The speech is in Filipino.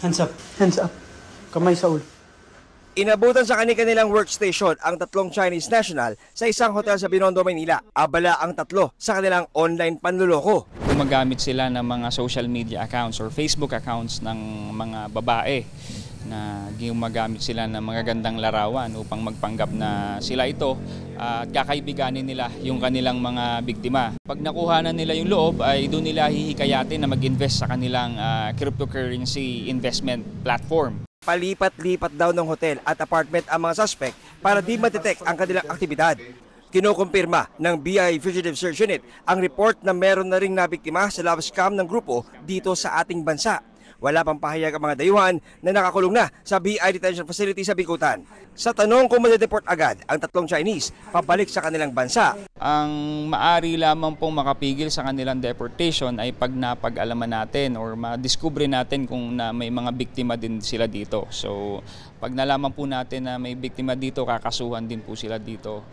Hands up. Hands up. Kamay sa ulo. Inabutan sa kanilang workstation ang tatlong Chinese national sa isang hotel sa Binondo, Maynila. Abala ang tatlo sa kanilang online panluloko. Gumagamit sila ng mga social media accounts or Facebook accounts ng mga babae na gumagamit sila ng mga gandang larawan upang magpanggap na sila ito at kakaibiganin nila yung kanilang mga biktima. Pag nakuha na nila yung loob ay doon nila hihikayatin na mag-invest sa kanilang cryptocurrency investment platform. Palipat-lipat daw ng hotel at apartment ang mga suspect para di ma-detect ang kanilang aktibidad. Kinukumpirma ng BI Fugitive Search Unit ang report na meron na ring nabiktima sa love scam ng grupo dito sa ating bansa. Wala pang pahayag ang mga dayuhan na nakakulong na sa BI Detention Facility sa Bikutan. Sa tanong kung madedeport agad ang tatlong Chinese pabalik sa kanilang bansa. Ang maari lamang pong makapigil sa kanilang deportation ay pag napag-alaman natin or madiskubre natin kung na may mga biktima din sila dito. So pag nalaman po natin na may biktima dito, kakasuhan din po sila dito.